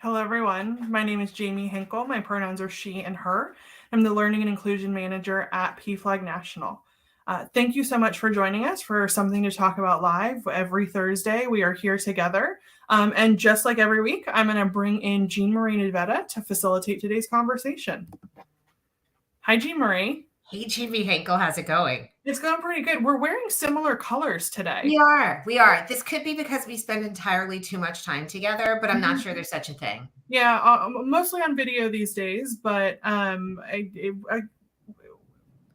Hello, everyone. My name is Jamie Hinkle. My pronouns are she and her. I'm the Learning and Inclusion Manager at pflagnation.al. Thank you so much for joining us for Something to Talk About Live. Every Thursday, we are here together. And just like every week, I'm going to bring in Jean Marie Nevada to facilitate today's conversation. Hi, Jean Marie. Hey, Jamie Hinkle, how's it going? It's going pretty good. We're wearing similar colors today. We are. This could be because we spend entirely too much time together, but I'm not sure there's such a thing. Yeah, mostly on video these days, but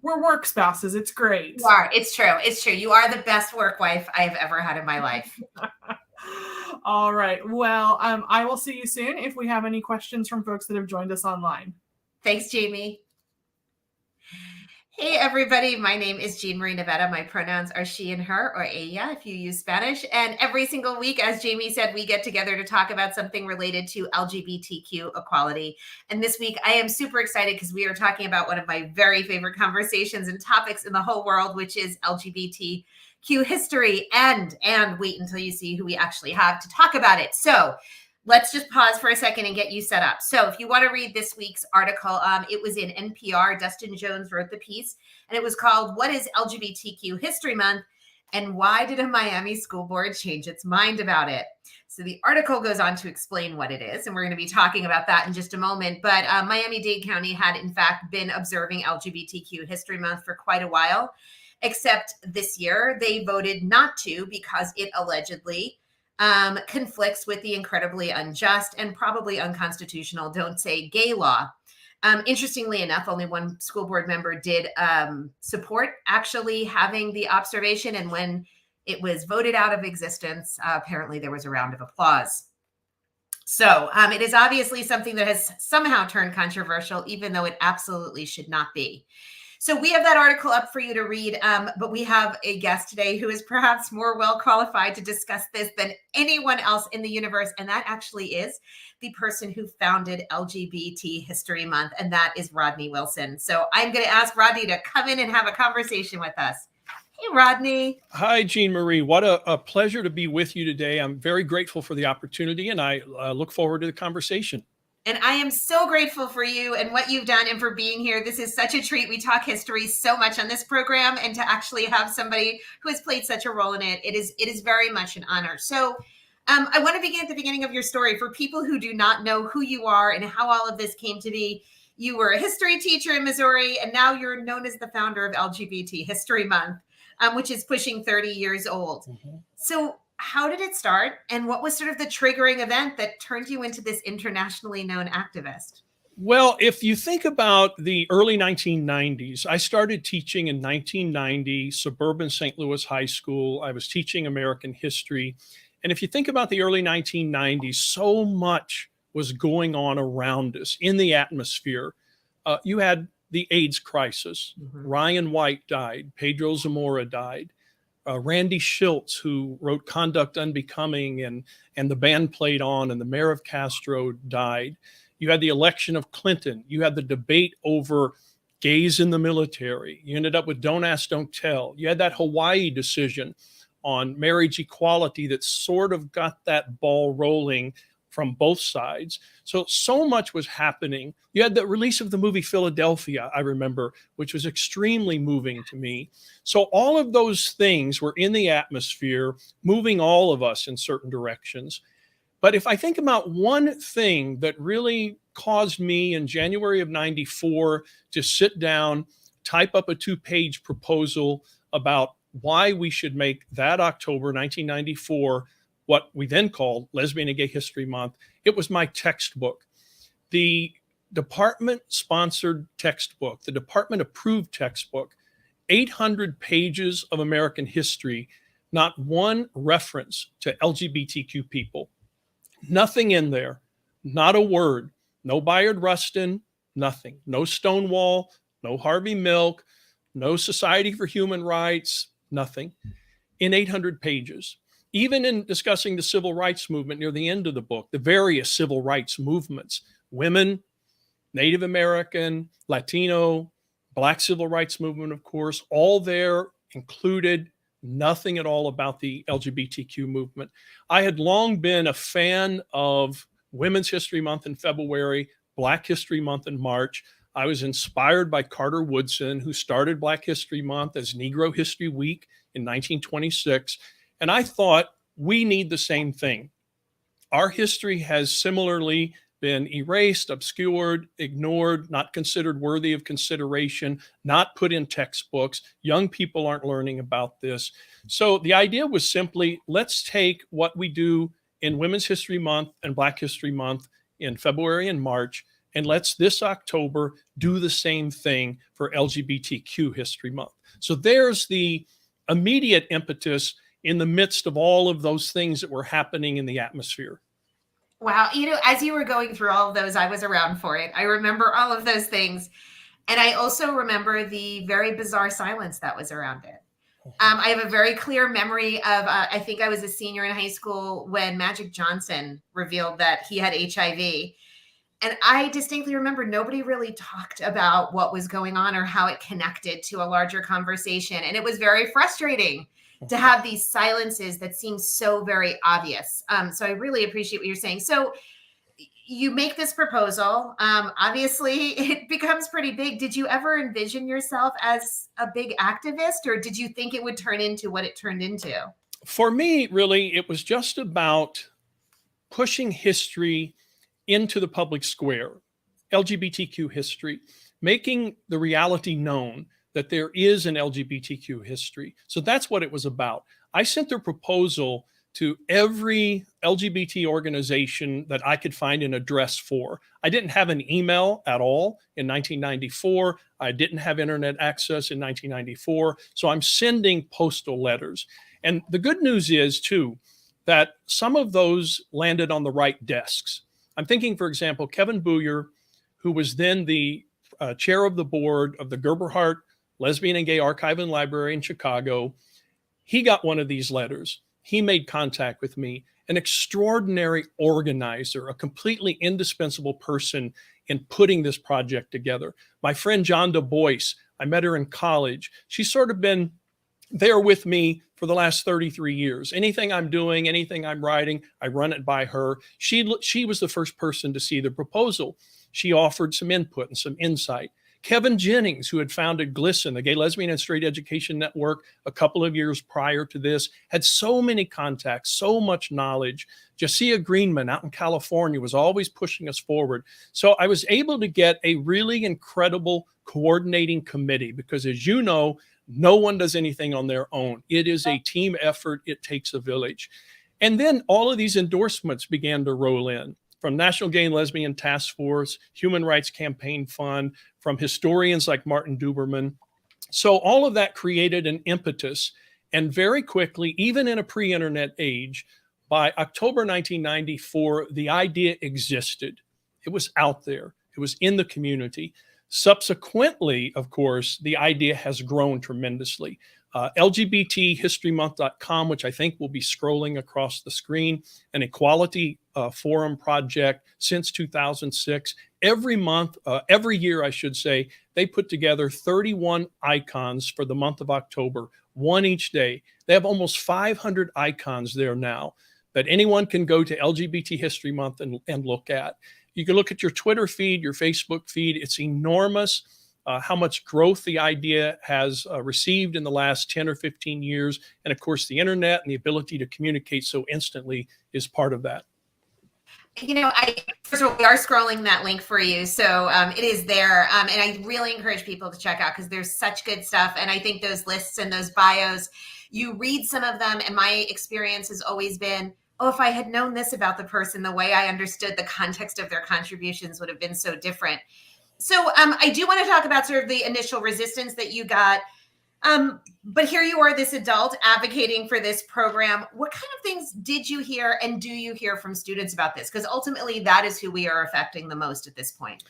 we're work spouses. It's great. You are. It's true. It's true. You are the best work wife I have ever had in my life. All right. Well, I will see you soon if we have any questions from folks that have joined us online. Thanks, Jamie. Hey, everybody. My name is Jean Marie Nevada. My pronouns are she and her, or ella if you use Spanish. And every single week, as Jamie said, we get together to talk about something related to LGBTQ equality. And this week, I am super excited because we are talking about one of my very favorite conversations and topics in the whole world, which is LGBTQ history. And wait until you see who we actually have to talk about it. So let's just pause for a second and get you set up. So if you want to read this week's article, it was in NPR. Dustin Jones wrote the piece, and it was called, "What is LGBTQ History Month, and Why Did a Miami School Board Change Its Mind About It?" So the article goes on to explain what it is, and we're going to be talking about that in just a moment. But Miami-Dade County had, in fact, been observing LGBTQ History Month for quite a while, except this year they voted not to because it allegedly conflicts with the incredibly unjust and probably unconstitutional Don't Say Gay law. Interestingly enough, only one school board member did support actually having the observation. And when it was voted out of existence, apparently there was a round of applause. So it is obviously something that has somehow turned controversial, even though it absolutely should not be. So we have that article up for you to read, but we have a guest today who is perhaps more well qualified to discuss this than anyone else in the universe, and that actually is the person who founded LGBT History Month, and that is Rodney Wilson. So I'm going to ask Rodney to come in and have a conversation with us. Hey, Rodney. Hi, Jean Marie. What a pleasure to be with you today. I'm very grateful for the opportunity, and I look forward to the conversation. And I am so grateful for you and what you've done and for being here. This is such a treat. We talk history so much on this program, and to actually have somebody who has played such a role in it, it is very much an honor. So I want to begin at the beginning of your story. For people who do not know who you are and how all of this came to be, you were a history teacher in Missouri, and now you're known as the founder of LGBT History Month, which is pushing 30 years old. Mm-hmm. So how did it start, and what was sort of the triggering event that turned you into this internationally known activist? Well, if you think about the early 1990s, I started teaching in 1990, suburban St. Louis High School. I was teaching American history. And if you think about the early 1990s, so much was going on around us in the atmosphere. You had the AIDS crisis. Mm-hmm. Ryan White died. Pedro Zamora died. Randy Schultz, who wrote Conduct Unbecoming, and the band played on, and the mayor of Castro died. You had the election of Clinton. You had the debate over gays in the military. You ended up with Don't Ask, Don't Tell. You had that Hawaii decision on marriage equality that sort of got that ball rolling from both sides. So much was happening. You had the release of the movie Philadelphia, I remember, which was extremely moving to me. So all of those things were in the atmosphere, moving all of us in certain directions. But if I think about one thing that really caused me in January of 94 to sit down, type up a 2-page proposal about why we should make that October 1994 what we then called Lesbian and Gay History Month, it was my textbook. The department-sponsored textbook, the department-approved textbook, 800 pages of American history, not one reference to LGBTQ people. Nothing in there, not a word. No Bayard Rustin, nothing. No Stonewall, no Harvey Milk, no Society for Human Rights, nothing. In 800 pages. Even in discussing the civil rights movement near the end of the book, the various civil rights movements, women, Native American, Latino, Black civil rights movement, of course, all there included, nothing at all about the LGBTQ movement. I had long been a fan of Women's History Month in February, Black History Month in March. I was inspired by Carter Woodson, who started Black History Month as Negro History Week in 1926. And I thought, we need the same thing. Our history has similarly been erased, obscured, ignored, not considered worthy of consideration, not put in textbooks. Young people aren't learning about this. So the idea was simply, let's take what we do in Women's History Month and Black History Month in February and March, and let's this October do the same thing for LGBTQ History Month. So there's the immediate impetus in the midst of all of those things that were happening in the atmosphere. Wow. As you were going through all of those, I was around for it. I remember all of those things. And I also remember the very bizarre silence that was around it. I have a very clear memory of, I think I was a senior in high school when Magic Johnson revealed that he had HIV. And I distinctly remember nobody really talked about what was going on or how it connected to a larger conversation. And it was very frustrating to have these silences that seem so very obvious. So I really appreciate what you're saying. So you make this proposal. Obviously, it becomes pretty big. Did you ever envision yourself as a big activist, or did you think it would turn into what it turned into? For me, really, it was just about pushing history into the public square, LGBTQ history, making the reality known that there is an LGBTQ history. So that's what it was about. I sent the proposal to every LGBT organization that I could find an address for. I didn't have an email at all in 1994. I didn't have internet access in 1994. So I'm sending postal letters. And the good news is, too, that some of those landed on the right desks. I'm thinking, for example, Kevin Booyer, who was then the chair of the board of the Gerberhardt Lesbian and Gay Archive and Library in Chicago. He got one of these letters. He made contact with me, an extraordinary organizer, a completely indispensable person in putting this project together. My friend John Du Bois, I met her in college. She's sort of been there with me for the last 33 years. Anything I'm doing, anything I'm writing, I run it by her. She was the first person to see the proposal. She offered some input and some insight. Kevin Jennings, who had founded GLSEN, the Gay, Lesbian, and Straight Education Network, a couple of years prior to this, had so many contacts, so much knowledge. Jasiah Greenman out in California was always pushing us forward. So I was able to get a really incredible coordinating committee because, as you know, no one does anything on their own. It is a team effort. It takes a village. And then all of these endorsements began to roll in. From National Gay and Lesbian Task Force, Human Rights Campaign Fund, from historians like Martin Duberman. So all of that created an impetus. And very quickly, even in a pre-internet age, by October 1994, the idea existed. It was out there. It was in the community. Subsequently, of course, the idea has grown tremendously. LGBTHistoryMonth.com, which I think will be scrolling across the screen, an equality forum project since 2006. Every month, every year, I should say, they put together 31 icons for the month of October, one each day. They have almost 500 icons there now that anyone can go to LGBT History Month and look at. You can look at your Twitter feed, your Facebook feed. It's enormous. How much growth the idea has received in the last 10 or 15 years. And of course, the internet and the ability to communicate so instantly is part of that. First of all, we are scrolling that link for you. So it is there. And I really encourage people to check out because there's such good stuff. And I think those lists and those bios, you read some of them. And my experience has always been, oh, if I had known this about the person, the way I understood the context of their contributions would have been so different. So I do want to talk about sort of the initial resistance that you got. But here you are, this adult advocating for this program. What kind of things did you hear and do you hear from students about this? Because ultimately that is who we are affecting the most at this point.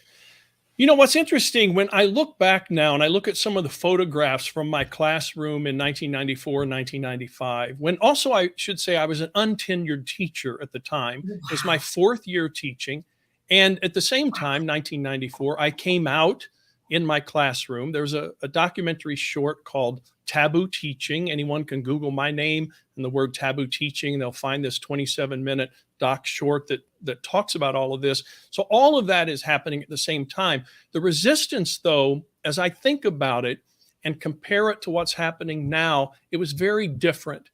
You know, what's interesting, when I look back now and I look at some of the photographs from my classroom in 1994 and 1995, when also I should say I was an untenured teacher at the time. Wow. It was my fourth year teaching. And at the same time, 1994, I came out in my classroom. There's a documentary short called Taboo Teaching. Anyone can Google my name and the word taboo teaching. They'll find this 27-minute doc short that talks about all of this. So all of that is happening at the same time. The resistance, though, as I think about it and compare it to what's happening now, it was very different.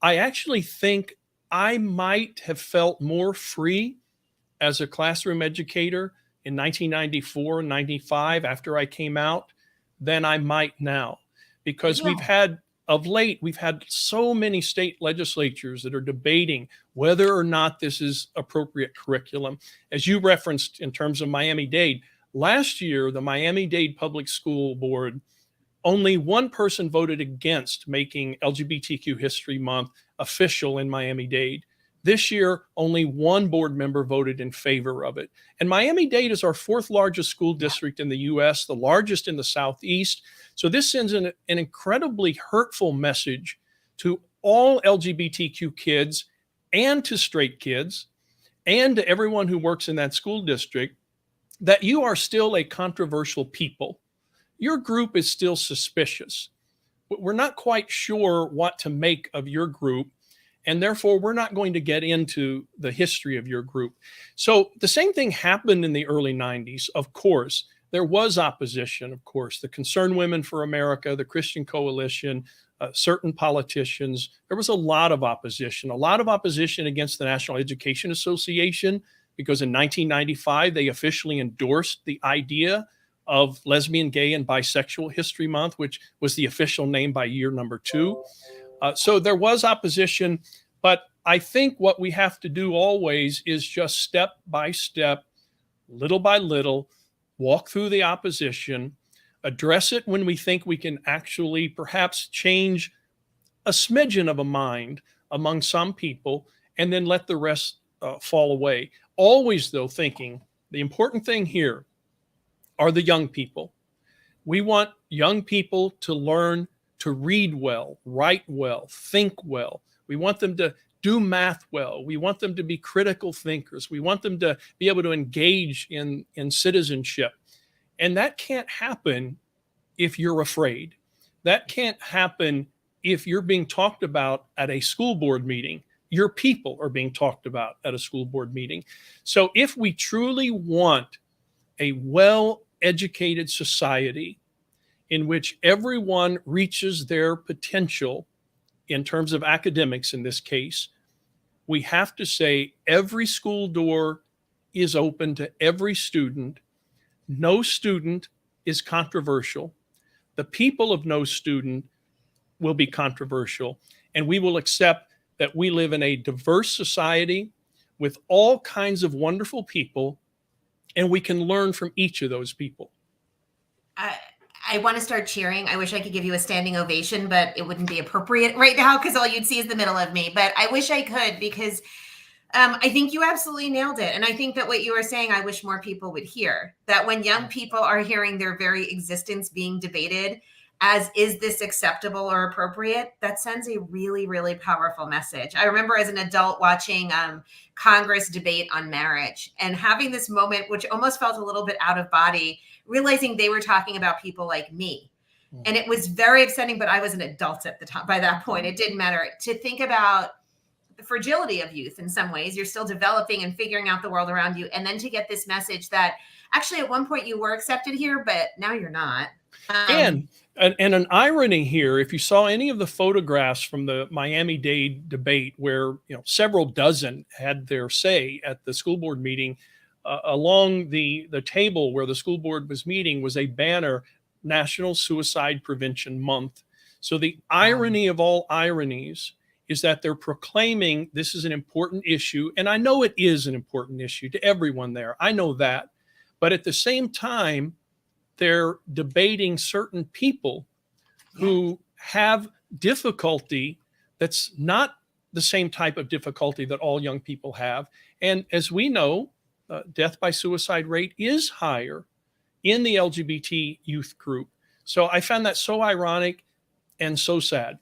I actually think I might have felt more free as a classroom educator in 1994 and 95 after I came out than I might now, because we've had so many state legislatures that are debating whether or not this is appropriate curriculum. As you referenced in terms of Miami-Dade, last year, the Miami-Dade Public School Board, only one person voted against making LGBTQ History Month official in Miami-Dade. This year, only one board member voted in favor of it. And Miami-Dade is our fourth largest school district in the US, the largest in the Southeast. So this sends an incredibly hurtful message to all LGBTQ kids and to straight kids and to everyone who works in that school district that you are still a controversial people. Your group is still suspicious. We're not quite sure what to make of your group. And therefore, we're not going to get into the history of your group. So the same thing happened in the early 90s. Of course, there was opposition, of course. The Concerned Women for America, the Christian Coalition, certain politicians. There was a lot of opposition against the National Education Association, because in 1995, they officially endorsed the idea of Lesbian, Gay, and Bisexual History Month, which was the official name by year number 2. So there was opposition, but I think what we have to do always is just step by step, little by little, walk through the opposition, address it when we think we can actually perhaps change a smidgen of a mind among some people, and then let the rest fall away. Always, though, thinking the important thing here are the young people. We want young people to learn to read well, write well, think well. We want them to do math well. We want them to be critical thinkers. We want them to be able to engage in citizenship. And that can't happen if you're afraid. That can't happen if you're being talked about at a school board meeting. Your people are being talked about at a school board meeting. So if we truly want a well-educated society in which everyone reaches their potential in terms of academics in this case, we have to say every school door is open to every student. No student is controversial. The people of no student will be controversial, and we will accept that we live in a diverse society with all kinds of wonderful people, and we can learn from each of those people. I want to start cheering. I wish I could give you a standing ovation, but it wouldn't be appropriate right now because all you'd see is the middle of me. But I wish I could, because I think you absolutely nailed it. And I think that what you were saying, I wish more people would hear, that when young people are hearing their very existence being debated as, is this acceptable or appropriate, that sends a really, really powerful message. I remember as an adult watching Congress debate on marriage and having this moment, which almost felt a little bit out of body, realizing they were talking about people like me. And it was very upsetting, but I was an adult at the time. By that point, it didn't matter. To think about the fragility of youth in some ways, you're still developing and figuring out the world around you. And then to get this message that actually at one point you were accepted here, but now you're not. And an irony here, if you saw any of the photographs from the Miami-Dade debate where several dozen had their say at the school board meeting, along the table where the school board was meeting was a banner, National Suicide Prevention Month. So the irony of all ironies is that they're proclaiming this is an important issue. And I know it is an important issue to everyone there. I know that. But at the same time, they're debating certain people who have difficulty that's not the same type of difficulty that all young people have. And as we know, death by suicide rate is higher in the LGBT youth group. So I found that so ironic and so sad.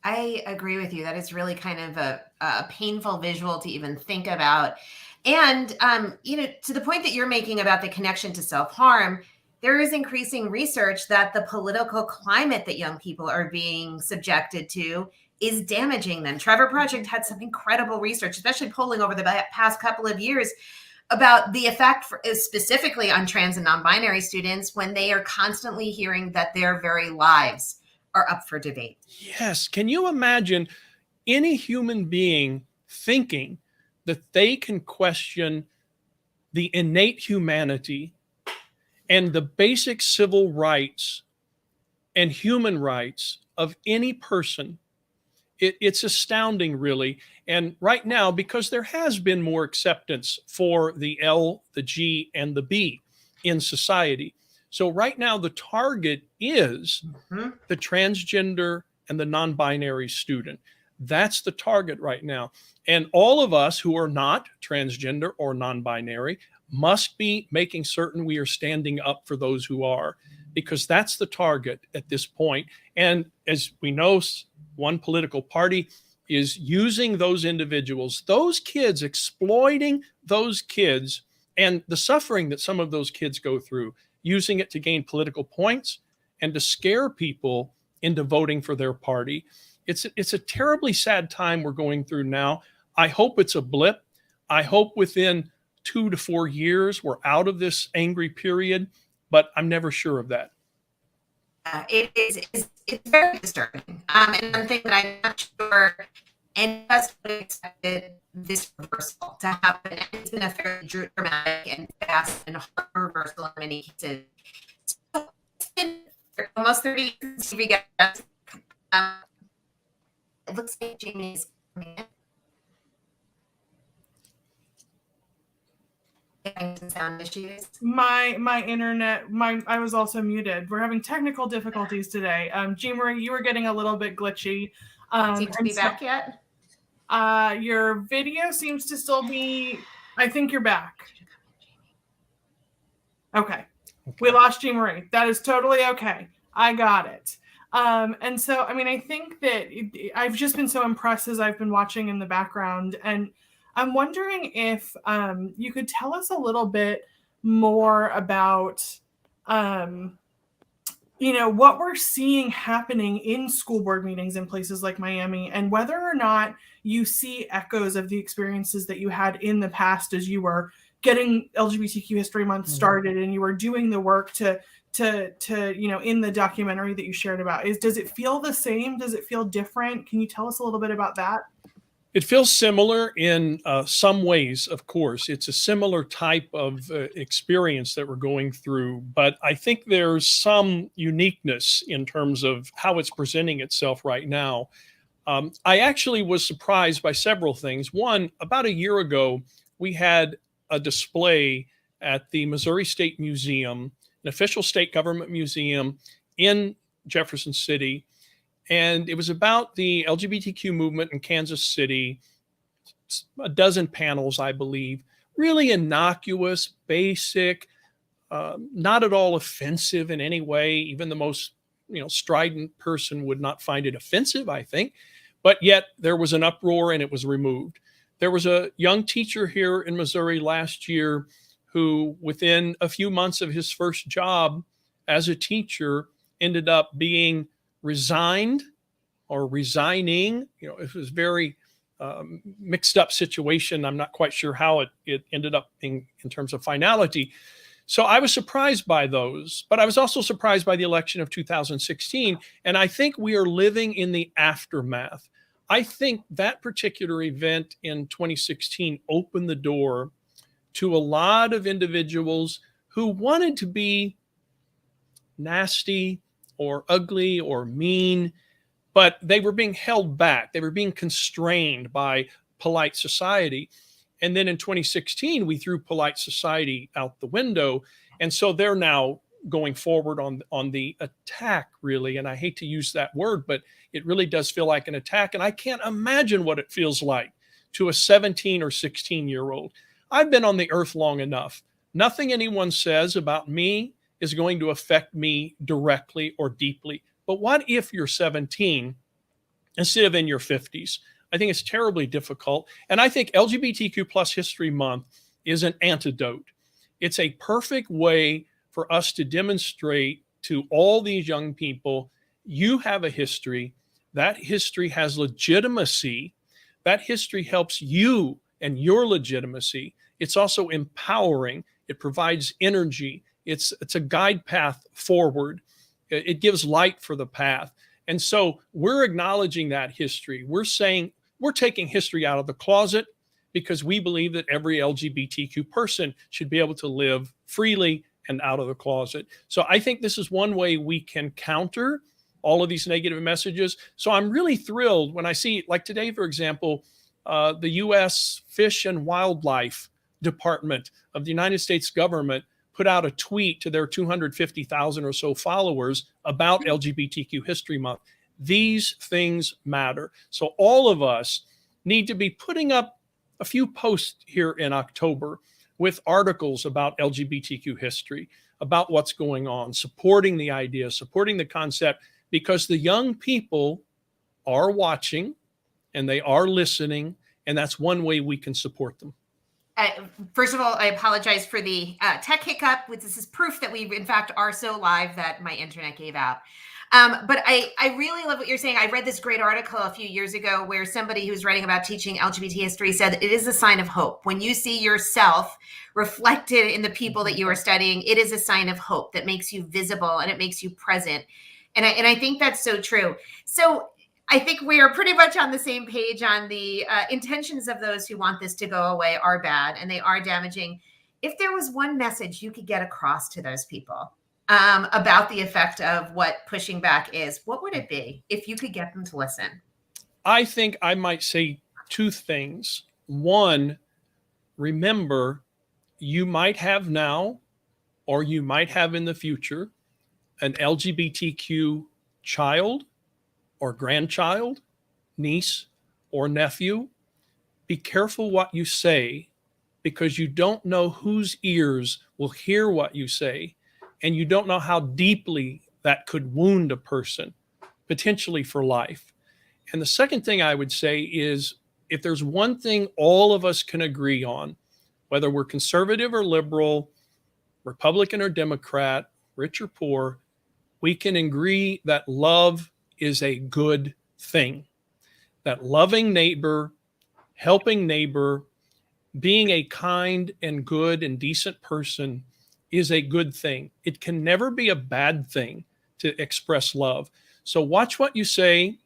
I agree with you. That is really kind of a painful visual to even think about. And, to the point that you're making about the connection to self-harm, there is increasing research that the political climate that young people are being subjected to is damaging them. Trevor Project had some incredible research, especially polling over the past couple of years, about the effect specifically on trans and non-binary students when they are constantly hearing that their very lives are up for debate. Yes. Can you imagine any human being thinking that they can question the innate humanity and the basic civil rights and human rights of any person? It's astounding, really. And right now, because there has been more acceptance for the L, the G, and the B in society. So right now, the target is the transgender and the non-binary student. That's the target right now. And all of us who are not transgender or non-binary must be making certain we are standing up for those who are, because that's the target at this point. And as we know, one political party is using those individuals, those kids, exploiting those kids and the suffering that some of those kids go through, using it to gain political points and to scare people into voting for their party. It's a terribly sad time we're going through now. I hope it's a blip. I hope within 2 to 4 years we're out of this angry period, but I'm never sure of that. It's very disturbing. And one thing that I'm not sure any of us would have expected this reversal to happen. And it's been a fairly dramatic and fast and hard reversal in many cases. So it's been almost 30 years since we got it looks like Jamie's coming in. Sound issues. My internet, I was also muted. We're having technical difficulties today. Jean Marie, you were getting a little bit glitchy. Seems to be back yet? Your video seems to still be, I think you're back. Okay. We lost Jean Marie. That is totally okay. I got it. And so, I mean, I think that I've just been so impressed as I've been watching in the background, and I'm wondering if you could tell us a little bit more about, what we're seeing happening in school board meetings in places like Miami, and whether or not you see echoes of the experiences that you had in the past as you were getting LGBTQ History Month started and you were doing the work to in the documentary that you shared about. Does it feel the same? Does it feel different? Can you tell us a little bit about that? It feels similar in some ways, of course. It's a similar type of experience that we're going through, but I think there's some uniqueness in terms of how it's presenting itself right now. I actually was surprised by several things. One, about a year ago, we had a display at the Missouri State Museum, an official state government museum in Jefferson City. And it was about the LGBTQ movement in Kansas City, a dozen panels, I believe, really innocuous, basic, not at all offensive in any way. Even the most, strident person would not find it offensive, I think. But yet there was an uproar and it was removed. There was a young teacher here in Missouri last year who, within a few months of his first job as a teacher, ended up being resigned or resigning. It was very mixed up situation. I'm not quite sure how it ended up in terms of finality. So I was surprised by those, but I was also surprised by the election of 2016. And I think we are living in the aftermath. I think that particular event in 2016 opened the door to a lot of individuals who wanted to be nasty or ugly or mean, but they were being held back. They were being constrained by polite society. And then in 2016, we threw polite society out the window. And so they're now going forward on the attack, really. And I hate to use that word, but it really does feel like an attack. And I can't imagine what it feels like to a 17 or 16-year-old. I've been on the earth long enough. Nothing anyone says about me is going to affect me directly or deeply. But what if you're 17 instead of in your 50s? I think it's terribly difficult. And I think LGBTQ plus History Month is an antidote. It's a perfect way for us to demonstrate to all these young people, you have a history. That history has legitimacy. That history helps you and your legitimacy. It's also empowering. It provides energy. It's a guide path forward. It gives light for the path. And so we're acknowledging that history. We're saying we're taking history out of the closet because we believe that every LGBTQ person should be able to live freely and out of the closet. So I think this is one way we can counter all of these negative messages. So I'm really thrilled when I see, like today, for example, the U.S. Fish and Wildlife Department of the United States government put out a tweet to their 250,000 or so followers about LGBTQ History Month. These things matter. So all of us need to be putting up a few posts here in October with articles about LGBTQ history, about what's going on, supporting the idea, supporting the concept, because the young people are watching and they are listening, and that's one way we can support them. First of all, I apologize for the tech hiccup. This is proof that we, in fact, are so live that my internet gave out. But I really love what you're saying. I read this great article a few years ago where somebody who was writing about teaching LGBT history said it is a sign of hope. When you see yourself reflected in the people that you are studying, it is a sign of hope that makes you visible and it makes you present. And I think that's so true. So I think we are pretty much on the same page on the intentions of those who want this to go away are bad and they are damaging. If there was one message you could get across to those people about the effect of what pushing back is, what would it be if you could get them to listen? I think I might say two things. One, remember, you might have now, or you might have in the future, an LGBTQ child or grandchild, niece or nephew. Be careful what you say, because you don't know whose ears will hear what you say, and you don't know how deeply that could wound a person, potentially for life. And the second thing I would say is, if there's one thing all of us can agree on, whether we're conservative or liberal, Republican or Democrat, rich or poor, we can agree that love is a good thing. That loving neighbor, helping neighbor, being a kind and good and decent person is a good thing. It can never be a bad thing to express love. So watch what you say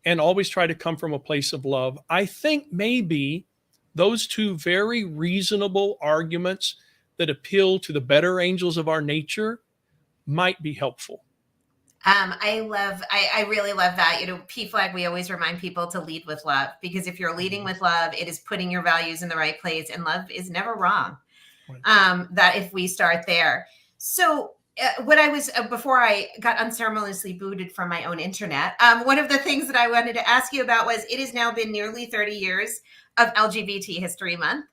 and always try to come from a place of love. I think maybe those two very reasonable arguments that appeal to the better angels of our nature might be helpful. I really love that. PFLAG, we always remind people to lead with love, because if you're leading with love, it is putting your values in the right place, and love is never wrong. That if we start there. So what I was, before I got unceremoniously booted from my own internet, one of the things that I wanted to ask you about was, it has now been nearly 30 years of LGBT History Month.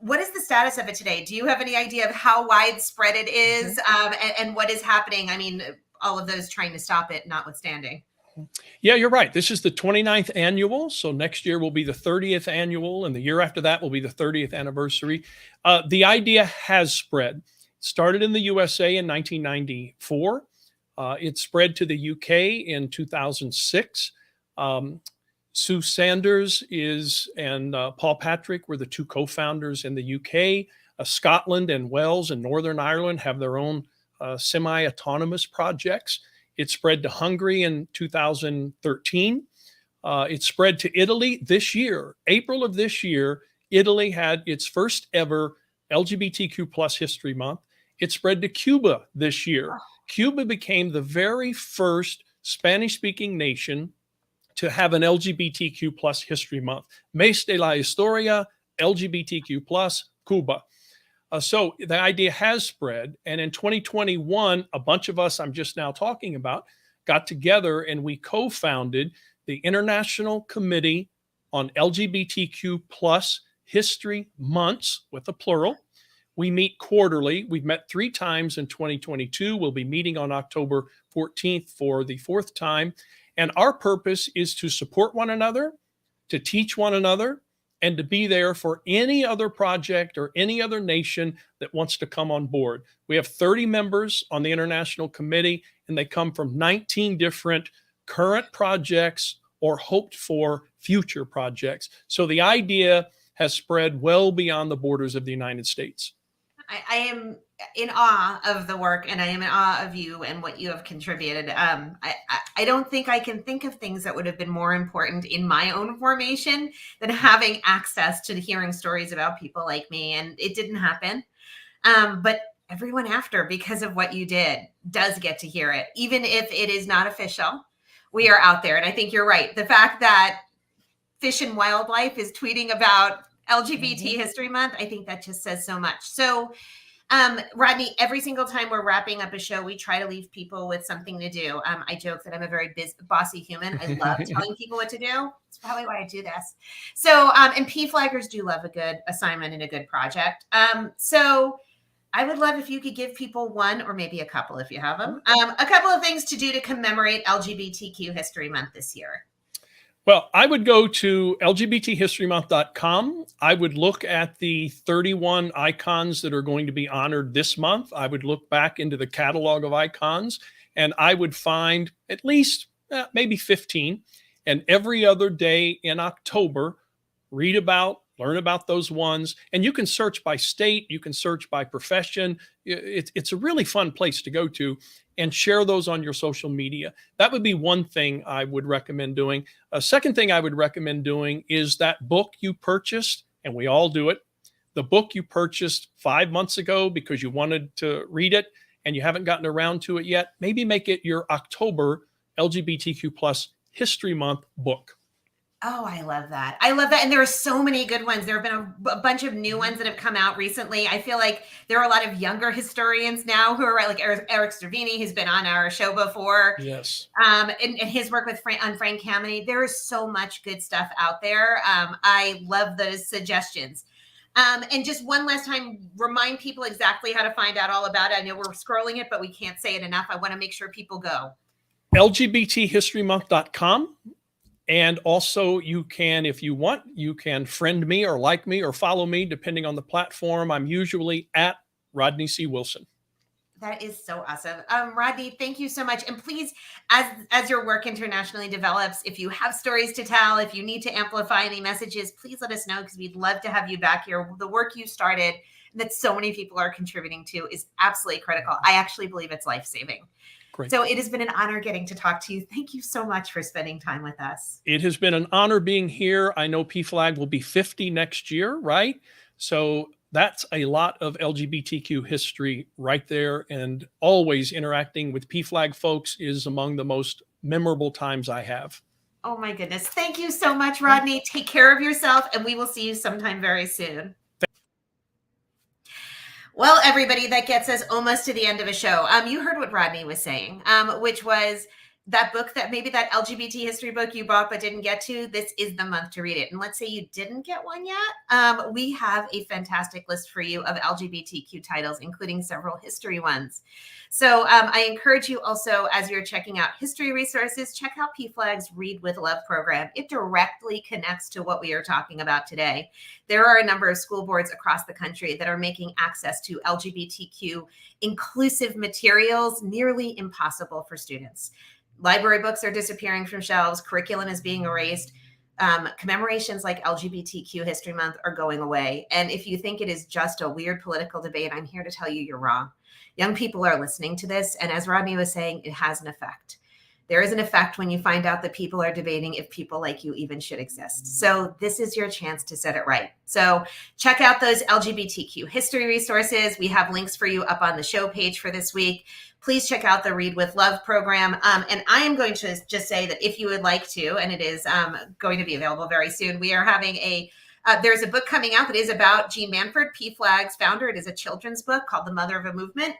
What is the status of it today? Do you have any idea of how widespread it is, and what is happening? I mean, all of those trying to stop it notwithstanding. Yeah, you're right. This is the 29th annual. So next year will be the 30th annual, and the year after that will be the 30th anniversary. The idea has spread. It started in the USA in 1994. It spread to the UK in 2006. Sue Sanders and Paul Patrick were the two co-founders in the UK. Scotland and Wales and Northern Ireland have their own semi-autonomous projects. It spread to Hungary in 2013. It spread to Italy this year. April of this year, Italy had its first ever LGBTQ plus History Month. It spread to Cuba this year. Cuba became the very first Spanish-speaking nation to have an LGBTQ plus History Month. Mes de la Historia, LGBTQ plus, Cuba. So the idea has spread. And in 2021, a bunch of us I'm just now talking about got together and we co-founded the International Committee on LGBTQ plus History Months, with a plural. We meet quarterly. We've met 3 times in 2022. We'll be meeting on October 14th for the 4th time. And our purpose is to support one another, to teach one another, and to be there for any other project or any other nation that wants to come on board. We have 30 members on the International Committee, and they come from 19 different current projects or hoped for future projects. So the idea has spread well beyond the borders of the United States. I am in awe of the work, and I am in awe of you and what you have contributed. I don't think I can think of things that would have been more important in my own formation than having access to hearing stories about people like me. And it didn't happen. But everyone after, because of what you did, does get to hear it, even if it is not official. We are out there. And I think you're right. The fact that Fish and Wildlife is tweeting about LGBT History Month, I think that just says so much. So, Rodney, every single time we're wrapping up a show, we try to leave people with something to do. I joke that I'm a very bossy human. I love telling people what to do. It's probably why I do this. So, and PFlaggers do love a good assignment and a good project. So I would love if you could give people one, or maybe a couple if you have them, a couple of things to do to commemorate LGBTQ History Month this year. Well, I would go to lgbthistorymonth.com. I would look at the 31 icons that are going to be honored this month. I would look back into the catalog of icons, and I would find at least maybe 15. And every other day in October, read about, learn about those ones. And you can search by state, you can search by profession. It's a really fun place to go to, and share those on your social media. That would be one thing I would recommend doing. A second thing I would recommend doing is that book you purchased, and we all do it, the book you purchased 5 months ago because you wanted to read it and you haven't gotten around to it yet. Maybe make it your October LGBTQ plus History Month book. Oh, I love that. I love that. And there are so many good ones. There have been a bunch of new ones that have come out recently. I feel like there are a lot of younger historians now who are like Eric Stervini, who's been on our show before. Yes. And his work with Frank Kameny. There is so much good stuff out there. I love those suggestions. And just one last time, remind people exactly how to find out all about it. I know we're scrolling it, but we can't say it enough. I want to make sure people go. lgbthistorymonth.com. And also you can, if you want, you can friend me or like me or follow me, depending on the platform. I'm usually at Rodney C. Wilson. That is so awesome. Rodney, thank you so much. And please, as your work internationally develops, if you have stories to tell, if you need to amplify any messages, please let us know, because we'd love to have you back here. The work you started that so many people are contributing to is absolutely critical. I actually believe it's life-saving. Great. So it has been an honor getting to talk to you. Thank you so much for spending time with us. It has been an honor being here. I know PFLAG will be 50 next year, right? So that's a lot of LGBTQ history right there. And always interacting with PFLAG folks is among the most memorable times I have. Oh my goodness. Thank you so much, Rodney. Take care of yourself, and we will see you sometime very soon. Well, everybody, that gets us almost to the end of a show. You heard what Rodney was saying, which was that book, that maybe that LGBT history book you bought but didn't get to. This is the month to read it. And let's say you didn't get one yet. We have a fantastic list for you of LGBTQ titles, including several history ones. So I encourage you also, as you're checking out history resources, check out PFLAG's Read with Love program. It directly connects to what we are talking about today. There are a number of school boards across the country that are making access to LGBTQ inclusive materials nearly impossible for students. Library books are disappearing from shelves. Curriculum is being erased. Commemorations like LGBTQ History Month are going away. And if you think it is just a weird political debate, I'm here to tell you you're wrong. Young people are listening to this. And as Rodney was saying, it has an effect. There is an effect when you find out that people are debating if people like you even should exist. So this is your chance to set it right. So check out those LGBTQ history resources. We have links for you up on the show page for this week. Please check out the Read with Love program. And I am going to just say that if you would like to, and it is going to be available very soon, we are having there's a book coming out that is about Jean Manford, PFLAG's founder. It is a children's book called The Mother of a Movement,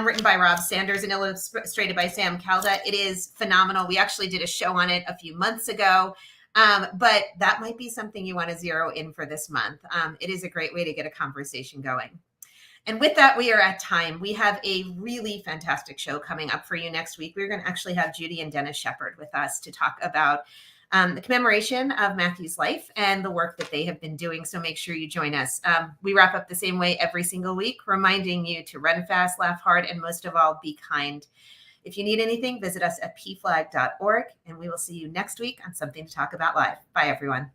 written by Rob Sanders and illustrated by Sam Calda. It is phenomenal. We actually did a show on it a few months ago, but that might be something you want to zero in for this month. It is a great way to get a conversation going. And with that, we are at time. We have a really fantastic show coming up for you next week. We're going to actually have Judy and Dennis Shepard with us to talk about the commemoration of Matthew's life and the work that they have been doing. So make sure you join us. We wrap up the same way every single week, reminding you to run fast, laugh hard, and most of all, be kind. If you need anything, visit us at pflag.org, and we will see you next week on Something to Talk About Live. Bye, everyone.